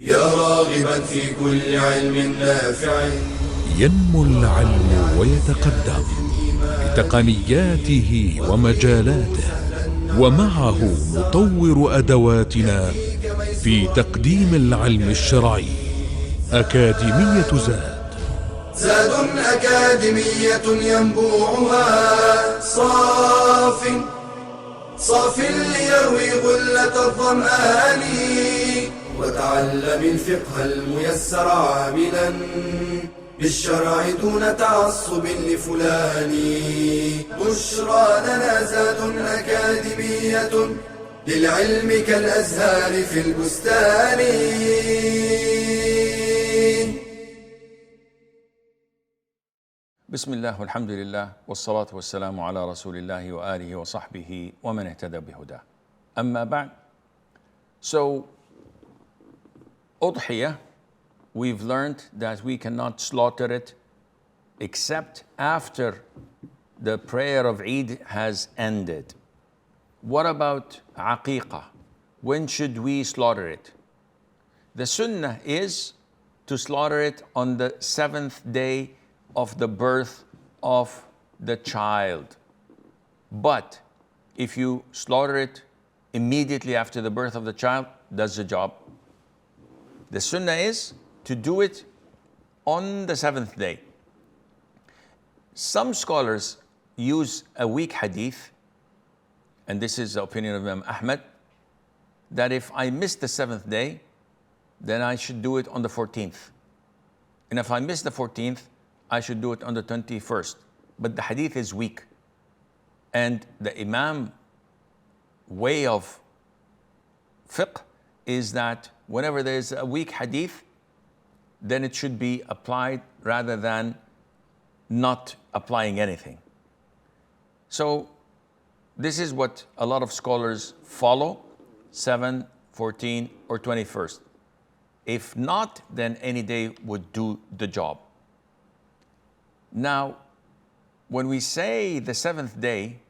يا راغبا في كل علم نافع. ينمو العلم ويتقدم بتقنياته ومجالاته، ومعه نطور أدواتنا في تقديم العلم الشرعي. أكاديمية زاد أكاديمية ينبوعها صاف ليروي غلة الظمآن. وتعلم الفقه الميسر عاملا بالشرع دون تعصب لفلان. بشرى لنا زاد أكاديمية للعلم كالأزهار في البستان. بسم الله والحمد لله والصلاة والسلام على رسول الله وآله وصحبه ومن اهتدى بهداه. أما بعد, so Udhiyah, we've learned that we cannot slaughter it except after the prayer of Eid has ended. What about Aqiqah? When should we slaughter it? The sunnah is to slaughter it on the 7th day of the birth of the child. But if you slaughter it immediately after the birth of the child, does the job. The sunnah is to do it on the 7th day. Some scholars use a weak hadith, and this is the opinion of Imam Ahmad, that if I miss the 7th day, then I should do it on the 14th. And if I miss the 14th, I should do it on the 21st. But the hadith is weak. And the Imam way of fiqh is that whenever there is a weak hadith, then it should be applied rather than not applying anything. So this is what a lot of scholars follow, 7, 14, or 21st. If not, then any day would do the job. Now, when we say the 7th day,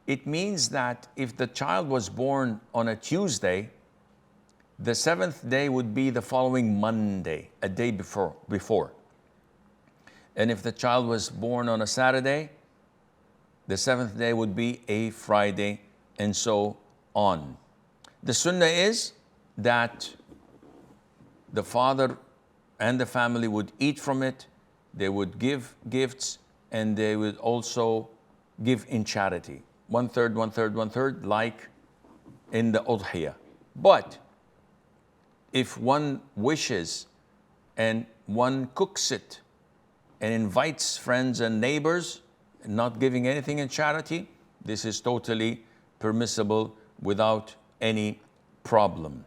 it means that if the child was born on a Tuesday, the 7th day would be the following Monday, a day before. And if the child was born on a Saturday, the 7th day would be a Friday, and so on. The sunnah is that the father and the family would eat from it, they would give gifts, and they would also give in charity. 1/3, 1/3, 1/3, like in the Udhiyah. But if one wishes and one cooks it and invites friends and neighbors, not giving anything in charity, this is totally permissible without any problem.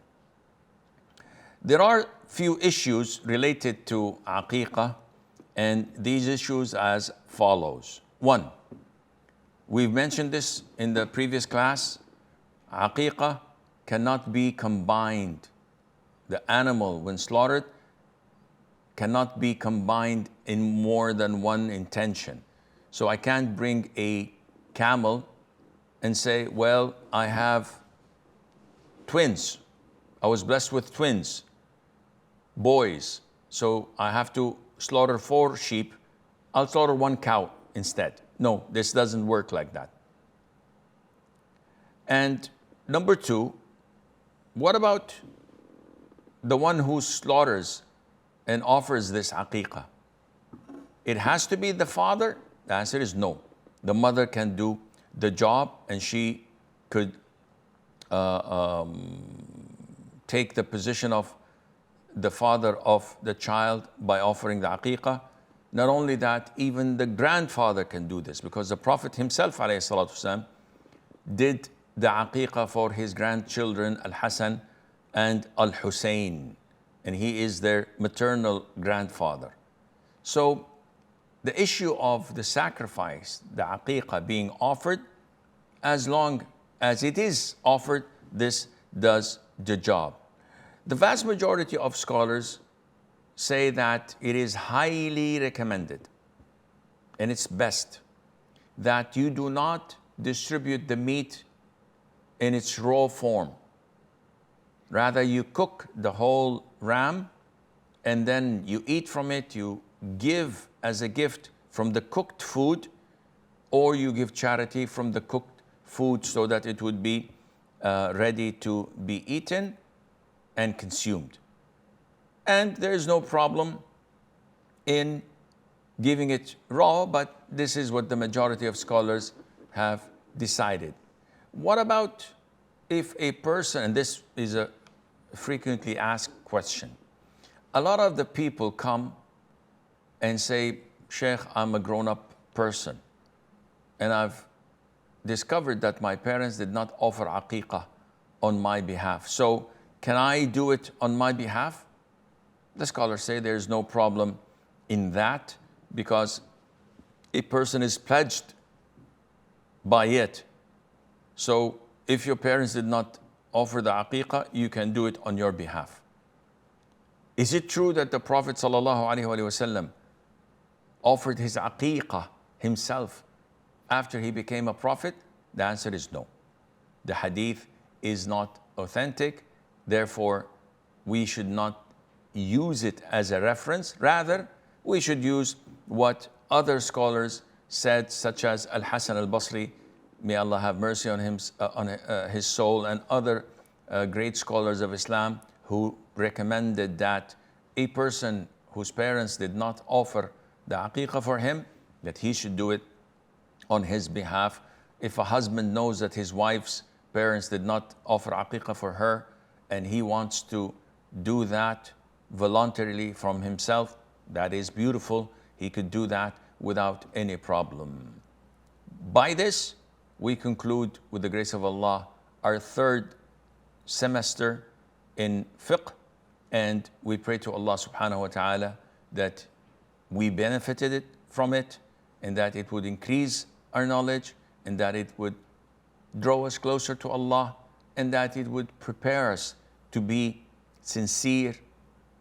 There are few issues related to Aqiqah, and these issues as follows. One, we've mentioned this in the previous class. Aqiqah cannot be combined. The animal, when slaughtered, cannot be combined in more than one intention. So I can't bring a camel and say, well, I have twins. I was blessed with twins, boys. So I have to slaughter 4 sheep. I'll slaughter 1 cow instead. No, this doesn't work like that. And number 2, what about the one who slaughters and offers this aqiqah? It has to be the father? The answer is no. The mother can do the job, and she could take the position of the father of the child by offering the aqiqah. Not only that, even the grandfather can do this, because the Prophet himself ﷺ did the aqiqah for his grandchildren Al-Hasan and Al-Hussein, and he is their maternal grandfather. So the issue of the sacrifice, the aqiqah being offered, as long as it is offered, this does the job. The vast majority of scholars say that it is highly recommended, and it's best, that you do not distribute the meat in its raw form. Rather, you cook the whole ram and then you eat from it, you give as a gift from the cooked food, or you give charity from the cooked food so that it would be ready to be eaten and consumed. And there is no problem in giving it raw, but this is what the majority of scholars have decided. What about if a person, and this is a frequently asked question, a lot of the people come and say, Shaykh, I'm a grown-up person, and I've discovered that my parents did not offer aqiqah on my behalf. So can I do it on my behalf? The scholars say there's no problem in that, because a person is pledged by it. So if your parents did not offer the aqiqah, you can do it on your behalf. Is it true that the Prophet ﷺ offered his aqiqah himself after he became a prophet? The answer is no. The hadith is not authentic, therefore we should not use it as a reference. Rather, we should use what other scholars said, such as Al-Hasan al-Basri, may Allah have mercy on him, his soul, and other great scholars of Islam who recommended that a person whose parents did not offer the aqiqah for him, that he should do it on his behalf. If a husband knows that his wife's parents did not offer aqiqah for her, and he wants to do that voluntarily from himself, that is beautiful. He could do that without any problem. By this, we conclude, with the grace of Allah, our third semester in fiqh, and we pray to Allah subhanahu wa ta'ala that we benefited from it, and that it would increase our knowledge, and that it would draw us closer to Allah, and that it would prepare us to be sincere,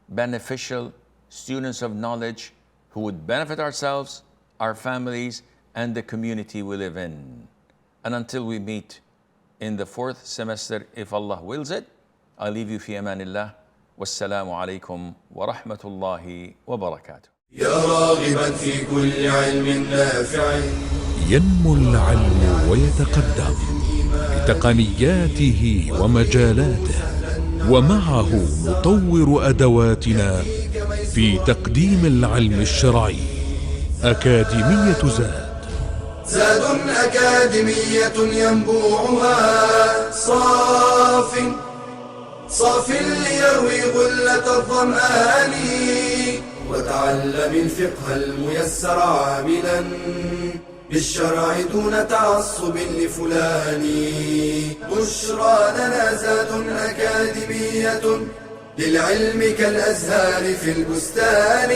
beneficial students of knowledge who would benefit ourselves, our families, and the community we live in. And until we meet in the fourth semester, if Allah wills it, I leave you fi amanillah. Wassalamu alaikum wa rahmatullahi wa barakatuh. يا راغبا في كل علم نافع ينمو العلم ويتقدم بتقنياته ومجالاته، ومعه نطور أدواتنا في تقديم العلم الشرعي. أكاديمية زاد أكاديمية ينبوعها صاف ليروي غلة الظمآن، وتعلم الفقه الميسر عاملا بالشرع دون تعصب لفلان. بشرى لنا زاد أكاديمية للعلم كالأزهار في البستان.